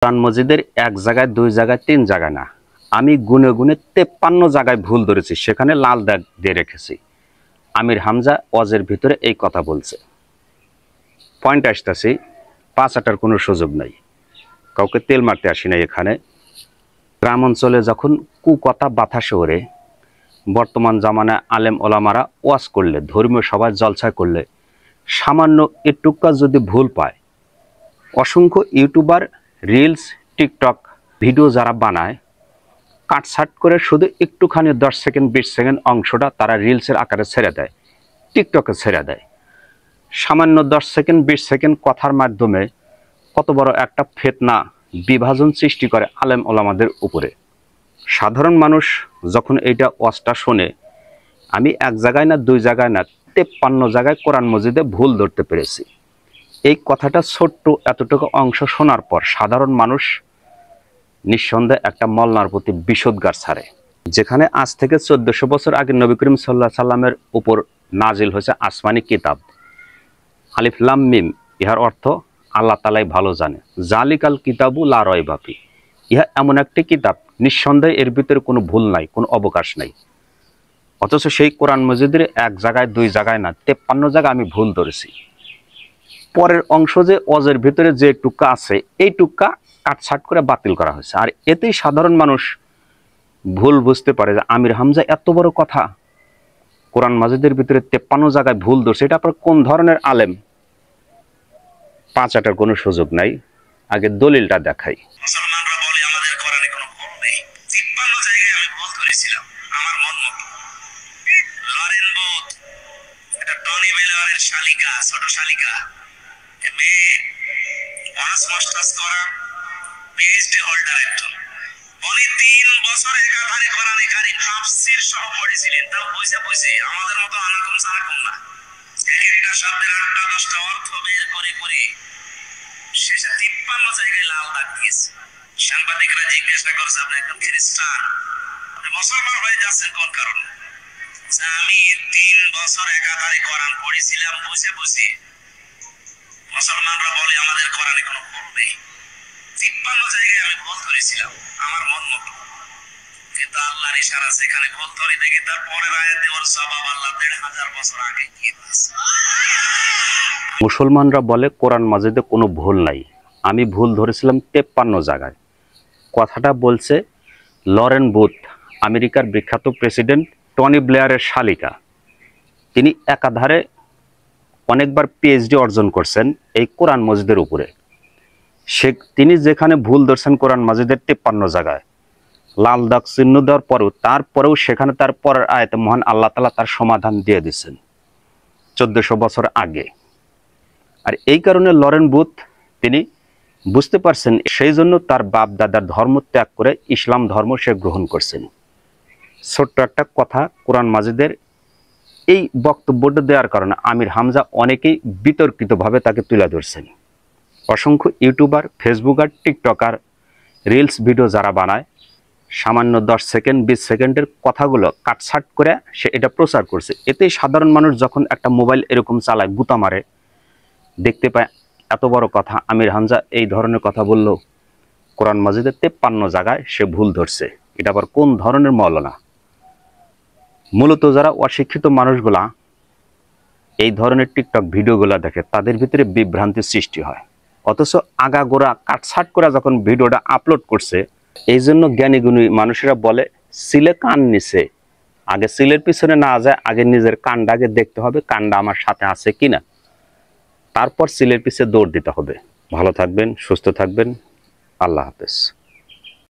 কোরআন মজিদের এক জায়গায় দুই জায়গায় তিন জায়গায় না, আমি গুনে গুনে 53 জায়গায় ভুল ধরেছি, সেখানে লাল দাগ দিয়ে রেখেছি। আমির হামজা ওয়াজের ভিতরে এই কথা বলছে। পয়েন্ট আসতেছি, পাঁচ আটার কোনো সুযোগ নাই, কাউকে তেল মারতে আসি নাই এখানে। গ্রাম অঞ্চলে যখন কুকথা বাতাসে ওড়ে, বর্তমান জামানায় আলেম ওলামারা ওয়াজ করলে, ধর্মীয় সভায় জলসা করলে সামান্য একটুকা যদি ভুল পায়, অসংখ্য ইউটিউবার রিলস টিকটক ভিডিও যারা বানায়, কাটছাট করে শুধু একটুখানি 10 সেকেন্ড 20 সেকেন্ড অংশটা তারা রিলসের আকারে ছেড়ে দেয়, টিকটকে ছেড়ে দেয়। সামান্য 10 সেকেন্ড 20 সেকেন্ড কথার মাধ্যমে কত বড় একটা ফিতনা বিভাজন সৃষ্টি করে আলেম ওলামাদের উপরে। সাধারণ মানুষ যখন এইটা ওয়াজটা শোনে, আমি এক জায়গায় না দুই জায়গায় না 53 জায়গায় কোরআন মজিদে ভুল ধরতে পেরেছি। এই কথাটা ছোট্ট এতটুকু অংশ শোনার পর সাধারণ মানুষ নিঃসন্দেহে একটা মলনার প্রতি বিষোদগার ছাড়ে। যেখানে আজ থেকে 1400 বছর আগে নবী করিম সাল্লাল্লাহু আলাইহি সাল্লামের উপর নাজিল হয়েছে আসমানি কিতাব আলিফ লাম মিম, ইহার অর্থ আল্লাহ তাআলাই ভালো জানে। জালিকাল কিতাবু লা রাইবা ফি, ইহা এমন একটি কিতাব নিঃসন্দেহে এর ভিতরে কোনো ভুল নাই, কোনো অবকাশ নাই। অথচ সেই কোরআন মজিদের এক জায়গায় দুই জায়গায় না 53 জায়গায় আমি ভুল ধরেছি। পরের অংশ যে ওয়াজের ভিতরে যে টুকা আছে, এই টুকা কাটছাট করে বাতিল করা হয়েছে। আর এতেই সাধারণ মানুষ ভুল বুঝতে পারে যে আমির হামজা এত বড় কথা কোরআন মাজিদের ভিতরে 53 জায়গায় ভুল ধরছে, এটা আপনার কোন ধরনের আলেম? পাঁচ আটার কোনো সুযোগ নাই, আগে দলিলটা দেখাই। মুসলমানরা বলে আমাদের কোরআনে কোনো ভুল নেই। 53 জায়গায় আমি ভুল করেছিলাম আমার মন মতো। লরেন বুথ, এটা টনি বেলারের শালিকা, ছোট শালিকা, মেয়ে অনার্স মাস্টার্স করা পিএইচডি হোল্ডার একজন। উনি 3 বছর একাধারে কোরআনে কারীম তাফসীর সহ পড়েছিলেন, তাও বুঝে বুঝে, আমাদের মতো আনাকুম সানাকুম না। এক একটা শব্দের 8টা 10টা অর্থ বের করে করে শেষে 53 জায়গায় লাল দাগ দিয়েছে। সাংবাদিকরা জিজ্ঞাসা করছে, আপনি একজন খ্রিস্টান, আপনি মুসলমান হয়ে যাচ্ছেন কোন কারণে? আমি 3 বছর একাধারে কোরআন পড়েছিলাম বুঝে বুঝে। মুসলমানরা বলে আমাদের কোরআনে কোনো ভুল নেই। 53 জায়গায় আমি ভুল ধরেছিলাম আমার মন মতো, কিন্তু আল্লাহর ইশারা যেখানে ভুল ধরে দেখি তার পরের আয়াতে ওর জবাব আল্লাহ 1500 বছর আগে দিয়ে দিয়েছে। মুসলমানরা বলে কোরআন মাজিদে কোনো ভুল নাই, আমি ভুল ধরেছিলাম 53 জায়গায়। কথাটা বলছে লরেন বুথ, আমেরিকার বিখ্যাত প্রেসিডেন্ট টনি ব্লেয়ারের শালিকা। তিনি একাধারে অনেকবার পিএইচডি অর্জন করছেন এই কোরআন মজিদের উপরে। তিনি যেখানে ভুল ধরছেন কোরআন মাজিদের 53 জায়গায় লাল দাগ চিহ্ন দেওয়ার তারপরেও সেখানে তার পরের আয়াতে মহান আল্লাহ তাআলা তার সমাধান দিয়ে দিচ্ছেন 1400 বছর আগে। আর এই কারণে লরেন বুথ তিনি বুঝতে পারছেন, সেই জন্য তার বাপ দাদার ধর্ম ত্যাগ করে ইসলাম ধর্ম সে গ্রহণ করছেন। ছোট্ট একটা কথা, কোরআন মাজিদের এই বক্তব্যটা দেওয়ার কারণে আমির হামজা অনেকেই বিতর্কিতভাবে তাকে তুলে ধরছেন। অসংখ্য YouTuber, Facebooker, TikToker reels video যারা বানায়, সামান্য 10 সেকেন্ড 20 সেকেন্ডের কথাগুলো কাটছাট করে সে এটা প্রচার করছে। এতেই সাধারণ মানুষ যখন একটা মোবাইল এরকম চালায়, গুতা মারে, দেখতে পায় এত বড় কথা আমির হামজা এই ধরনের কথা বলল, কোরআন মাজিদের 53 জায়গায় সে ভুল ধরছে। এটা আবার কোন ধরনের মৌলানা? মূলত যারা অশিক্ষিত মানুষগুলা এই ধরনের টিকটক ভিডিওগুলো দেখে, তাদের ভিতরে বিভ্রান্তির সৃষ্টি হয়। অথচ আগাগোড়া কাটছাট করে যখন ভিডিওটা আপলোড করছে, এই জন্য জ্ঞানীগুণী মানুষেরা বলে সিলে কান নিছে, আগে সিলের পিছনে না যায়, আগে নিজের কানটা আগে দেখতে হবে, কানটা আমার সাথে আছে কিনা, তারপর সিলের পিছে দৌড় দিতে হবে। ভালো থাকবেন, সুস্থ থাকবেন, আল্লাহ হাফেজ।